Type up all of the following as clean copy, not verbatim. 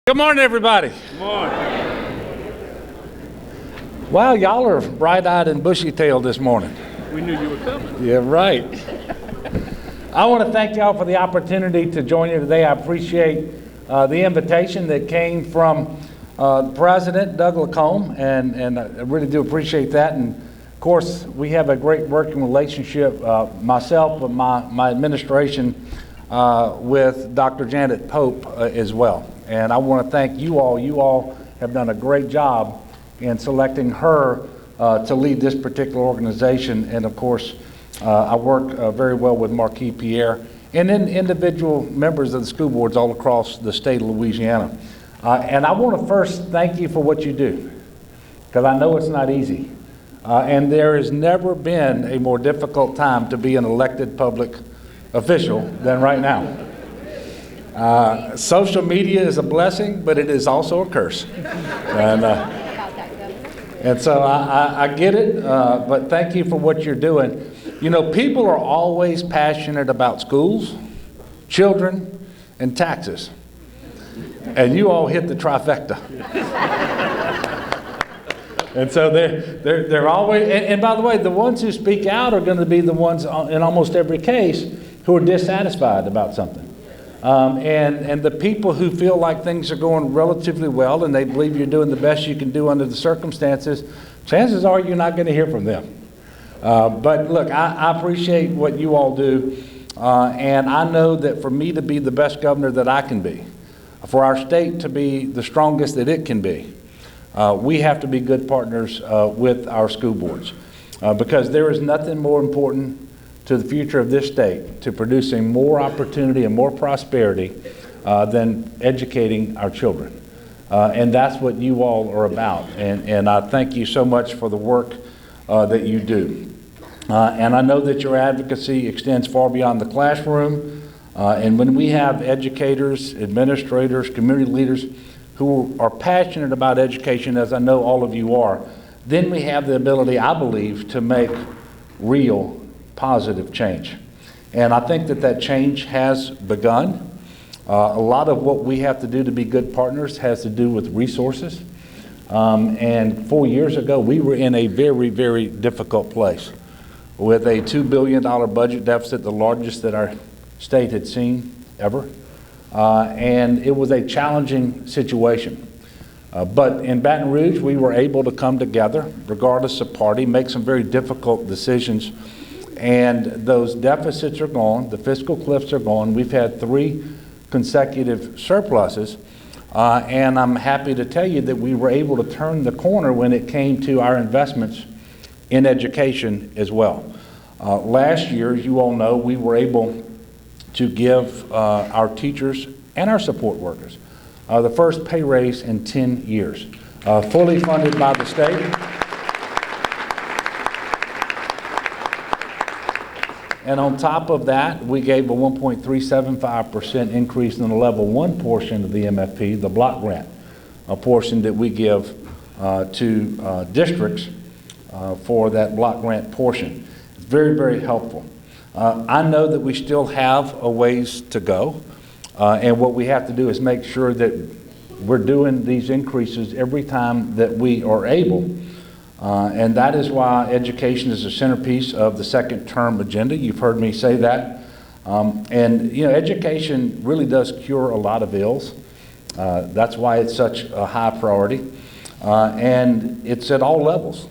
Good morning, everybody. Good morning. Wow, y'all are bright-eyed and bushy-tailed this morning. We knew you were coming. Yeah, right. I want to thank y'all for the opportunity to join you today. I appreciate the invitation that came from President Doug Lacombe, and I really do appreciate that. And of course, we have a great working relationship, myself, but my administration with Dr. Janet Pope as well. And I want to thank you all. You all have done a great job in selecting her to lead this particular organization. And of course, I work very well with Marquis Pierre and then individual members of the school boards all across the state of Louisiana. And I want to first thank you for what you do, because I know it's not easy. And there has never been a more difficult time to be an elected public official than right now. Social media is a blessing, but it is also a curse. And so I get it, but thank you for what you're doing. You know, people are always passionate about schools, children, and taxes. And you all hit the trifecta. And so they're always, and by the way, the ones who speak out are going to be the ones in almost every case who are dissatisfied about something. And the people who feel like things are going relatively well and they believe you're doing the best you can do under the circumstances, chances are you're not going to hear from them. But look, I appreciate what you all do, and I know that for me to be the best governor that I can be, for our state to be the strongest that it can be, we have to be good partners with our school boards, because there is nothing more important to the future of this state, to producing more opportunity and more prosperity than educating our children. And that's what you all are about. And I thank you so much for the work that you do. And I know that your advocacy extends far beyond the classroom. And when we have educators, administrators, community leaders who are passionate about education, as I know all of you are, then we have the ability, I believe, to make real positive change. And I think that change has begun. A lot of what we have to do to be good partners has to do with resources. And 4 years ago, we were in a very, very difficult place with a $2 billion budget deficit, the largest that our state had seen ever. And it was a challenging situation. But in Baton Rouge, we were able to come together, regardless of party, make some very difficult decisions. And those deficits are gone, the fiscal cliffs are gone. We've had 3 consecutive surpluses, and I'm happy to tell you that we were able to turn the corner when it came to our investments in education as well. Last year, as you all know, we were able to give our teachers and our support workers the first pay raise in 10 years, fully funded by the state. And on top of that, we gave a 1.375% increase in the level 1 portion of the MFP, the block grant, a portion that we give to districts for that block grant portion. It's very, very helpful. I know that we still have a ways to go, and what we have to do is make sure that we're doing these increases every time that we are able. And that is why education is a centerpiece of the second term agenda. You've heard me say that. And you know, education really does cure a lot of ills. That's why it's such a high priority. And it's at all levels.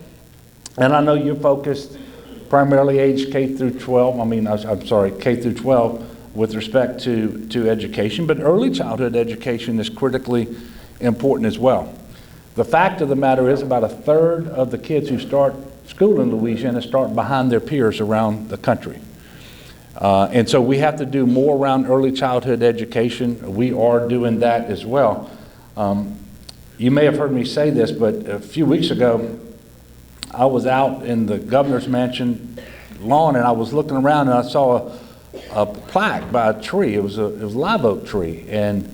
And I know you're focused primarily age K through 12. K through 12 with respect to education. But early childhood education is critically important as well. The fact of the matter is about 1/3 of the kids who start school in Louisiana start behind their peers around the country. And so we have to do more around early childhood education. We are doing that as well. You may have heard me say this, but a few weeks ago, I was out in the governor's mansion lawn and I was looking around and I saw a plaque by a tree. It was a live oak tree. And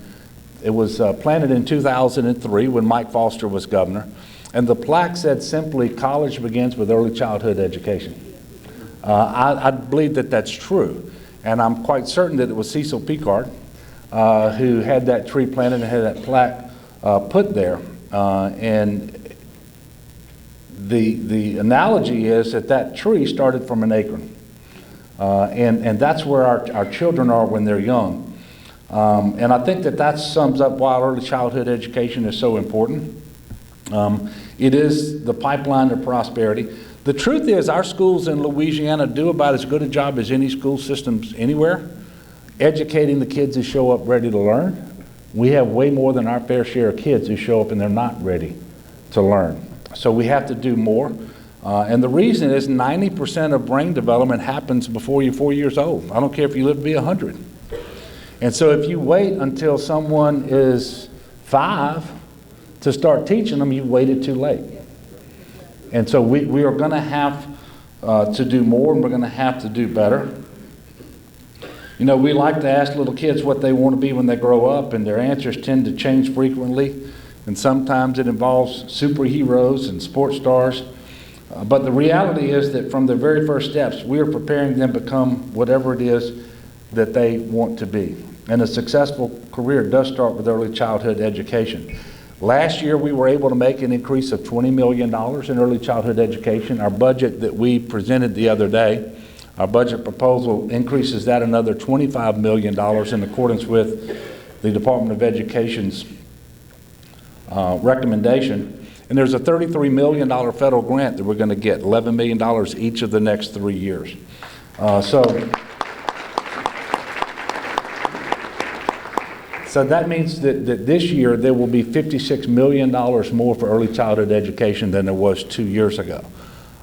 it was planted in 2003 when Mike Foster was governor. And the plaque said simply, college begins with early childhood education. I believe that that's true. And I'm quite certain that it was Cecil Picard who had that tree planted and had that plaque put there. And the analogy is that tree started from an acorn. And that's where our children are when they're young. And I think that sums up why early childhood education is so important. It is the pipeline to prosperity. The truth is our schools in Louisiana do about as good a job as any school systems anywhere, educating the kids who show up ready to learn. We have way more than our fair share of kids who show up and they're not ready to learn. So we have to do more. And the reason is 90% of brain development happens before you're 4 years old. I don't care if you live to be 100. And so if you wait until someone is 5 to start teaching them, you've waited too late. And so we are going to have to do more, and we're going to have to do better. You know, we like to ask little kids what they want to be when they grow up, and their answers tend to change frequently. And sometimes it involves superheroes and sports stars. But the reality is that from the very first steps, we are preparing them to become whatever it is that they want to be. And a successful career does start with early childhood education. Last year, we were able to make an increase of $20 million in early childhood education. Our budget that we presented the other day, our budget proposal increases that another $25 million in accordance with the Department of Education's recommendation. And there's a $33 million federal grant that we're going to get, $11 million each of the next 3 years. So that means that this year there will be $56 million more for early childhood education than there was 2 years ago.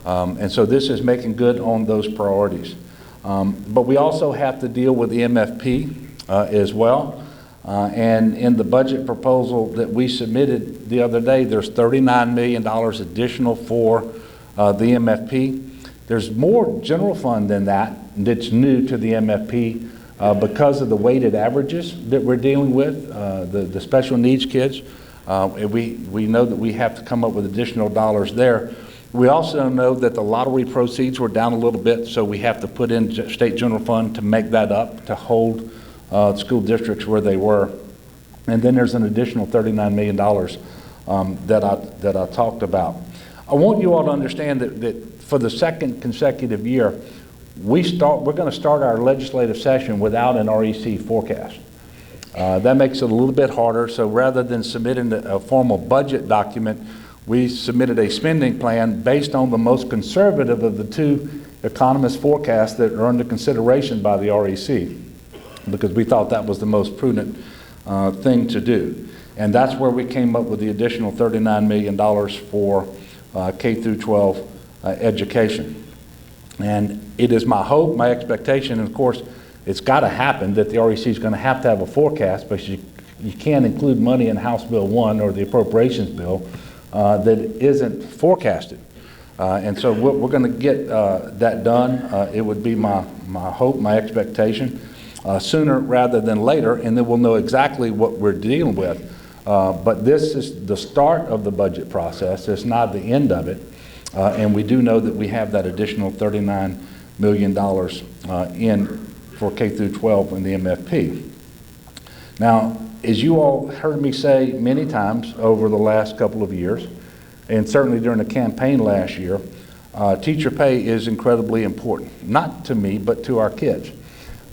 And so this is making good on those priorities. But we also have to deal with the MFP as well. And in the budget proposal that we submitted the other day, there's $39 million additional for the MFP. There's more general fund than that's new to the MFP because of the weighted averages that we're dealing with, the special needs kids. We know that we have to come up with additional dollars there. We also know that the lottery proceeds were down a little bit, so we have to put in state general fund to make that up, to hold school districts where they were. And then there's an additional $39 million that I talked about. I want you all to understand that for the second consecutive year, we're going to start our legislative session without an REC forecast. That makes it a little bit harder, so rather than submitting a formal budget document, we submitted a spending plan based on the most conservative of the two economist forecasts that are under consideration by the REC, because we thought that was the most prudent thing to do. And that's where we came up with the additional $39 million for K through 12 education. And it is my hope, my expectation, and of course it's got to happen, that the REC is going to have a forecast, but you can't include money in House Bill 1 or the appropriations bill that isn't forecasted. And so we're going to get that done. It would be my hope, my expectation, sooner rather than later, and then we'll know exactly what we're dealing with. But this is the start of the budget process. It's not the end of it. And we do know that we have that additional $39 million in for K through 12 in the MFP. Now, as you all heard me say many times over the last couple of years, and certainly during the campaign last year, teacher pay is incredibly important, not to me, but to our kids,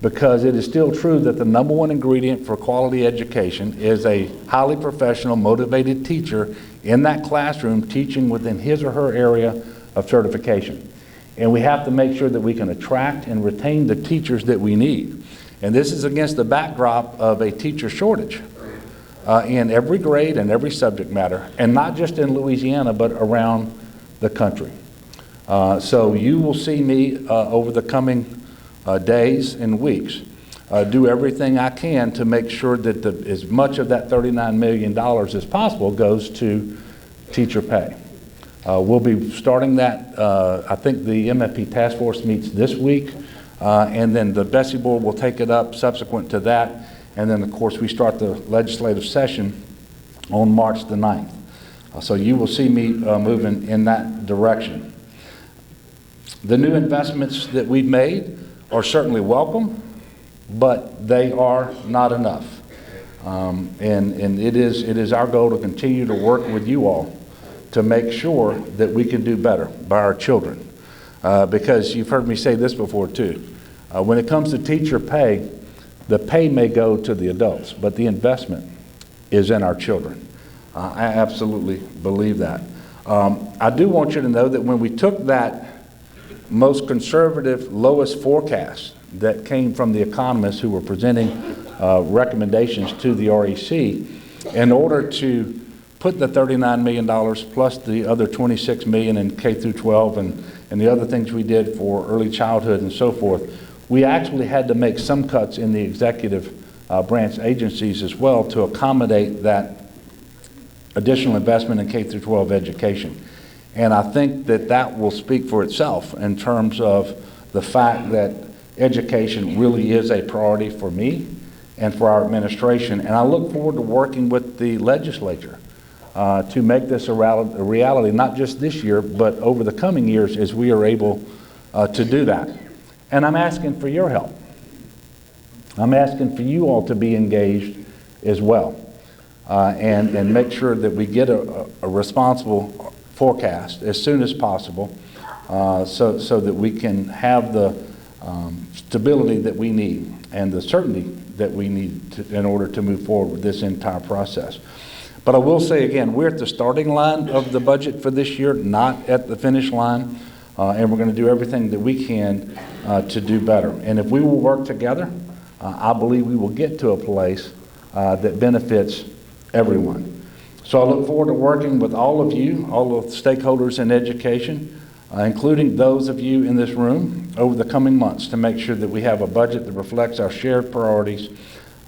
because it is still true that the number one ingredient for quality education is a highly professional, motivated teacher in that classroom teaching within his or her area of certification. And we have to make sure that we can attract and retain the teachers that we need. And this is against the backdrop of a teacher shortage in every grade and every subject matter, and not just in Louisiana, but around the country. So you will see me over the coming days and weeks do everything I can to make sure that as much of that $39 million as possible goes to teacher pay. We'll be starting that. I think the MFP task force meets this week, and then the Bessie board will take it up subsequent to that. And then, of course, we start the legislative session on March the 9th. So you will see me moving in that direction. The new investments that we've made are certainly welcome, but they are not enough. And it is our goal to continue to work with you all to make sure that we can do better by our children. Because you've heard me say this before too. When it comes to teacher pay, the pay may go to the adults, but the investment is in our children. I absolutely believe that. I do want you to know that when we took that most conservative, lowest forecast that came from the economists who were presenting recommendations to the REC, in order to put the $39 million plus the other $26 million in K through 12 and the other things we did for early childhood and so forth, we actually had to make some cuts in the executive branch agencies as well to accommodate that additional investment in K through 12 education. And I think that that will speak for itself in terms of the fact that education really is a priority for me and for our administration. And I look forward to working with the legislature to make this a reality, not just this year, but over the coming years as we are able to do that. And I'm asking for your help. I'm asking for you all to be engaged as well and make sure that we get a responsible forecast as soon as possible so that we can have the stability that we need and the certainty that we need in order to move forward with this entire process. But I will say again, we're at the starting line of the budget for this year, not at the finish line, and we're going to do everything that we can to do better. And if we will work together, I believe we will get to a place that benefits everyone. So I look forward to working with all of you, all of the stakeholders in education, including those of you in this room over the coming months to make sure that we have a budget that reflects our shared priorities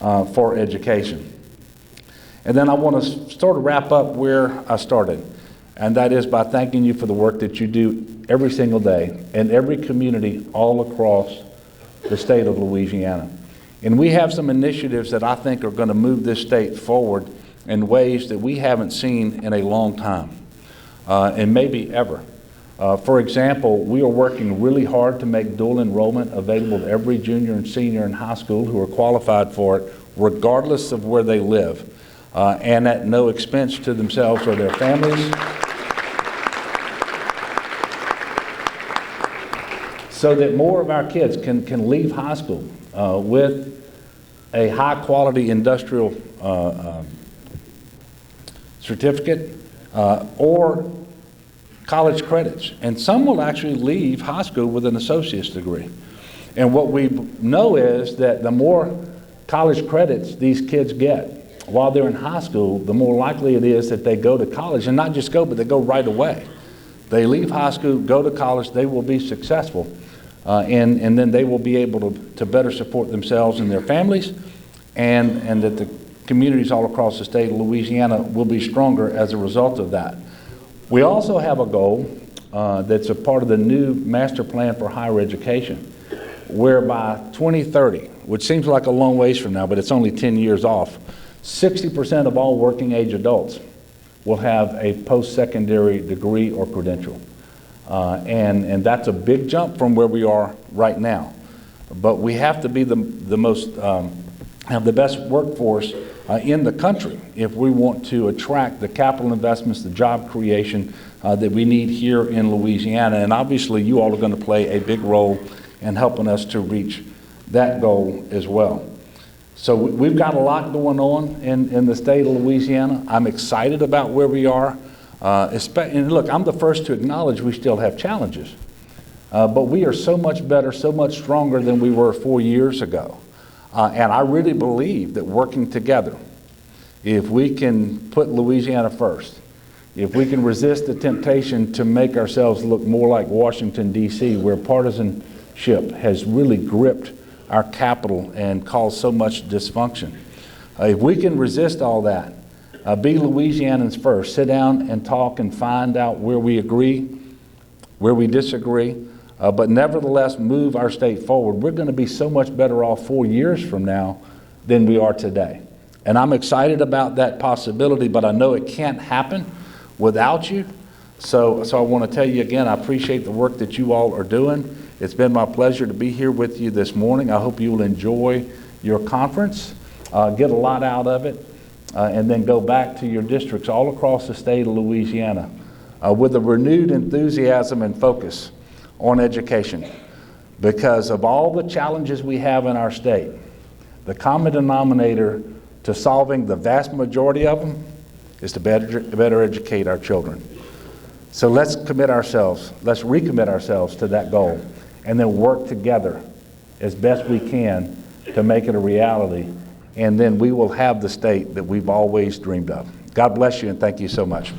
for education. And then I want to sort of wrap up where I started, and that is by thanking you for the work that you do every single day in every community all across the state of Louisiana. And we have some initiatives that I think are going to move this state forward in ways that we haven't seen in a long time, and maybe ever. For example, we are working really hard to make dual enrollment available to every junior and senior in high school who are qualified for it, regardless of where they live, and at no expense to themselves or their families. So that more of our kids can leave high school with a high-quality industrial certificate or college credits. And some will actually leave high school with an associate's degree. And what we know is that the more college credits these kids get while they're in high school, the more likely it is that they go to college, and not just go, but they go right away. They leave high school, go to college, they will be successful, and then they will be able to better support themselves and their families, and that the communities all across the state of Louisiana will be stronger as a result of that. We also have a goal that's a part of the new master plan for higher education, where by 2030, which seems like a long ways from now, but it's only 10 years off, 60% of all working age adults will have a post-secondary degree or credential. And that's a big jump from where we are right now. But we have to be the most, have the best workforce in the country if we want to attract the capital investments, the job creation that we need here in Louisiana. And obviously you all are going to play a big role in helping us to reach that goal as well. So we've got a lot going on in the state of Louisiana. I'm excited about where we are. And look, I'm the first to acknowledge we still have challenges. But we are so much better, so much stronger than we were 4 years ago. And I really believe that working together, if we can put Louisiana first, if we can resist the temptation to make ourselves look more like Washington, D.C., where partisanship has really gripped our capital and caused so much dysfunction. If we can resist all that, be Louisianans first, sit down and talk and find out where we agree, where we disagree, but nevertheless move our state forward, we're going to be so much better off 4 years from now than we are today. And I'm excited about that possibility, but I know it can't happen without you. So I want to tell you again, I appreciate the work that you all are doing. It's been my pleasure to be here with you this morning. I hope you will enjoy your conference. get a lot out of it, and then go back to your districts all across the state of Louisiana with a renewed enthusiasm and focus on education. Because of all the challenges we have in our state, the common denominator to solving the vast majority of them is to better educate our children. So let's recommit ourselves to that goal, and then work together as best we can to make it a reality, and then we will have the state that we've always dreamed of. God bless you, and thank you so much.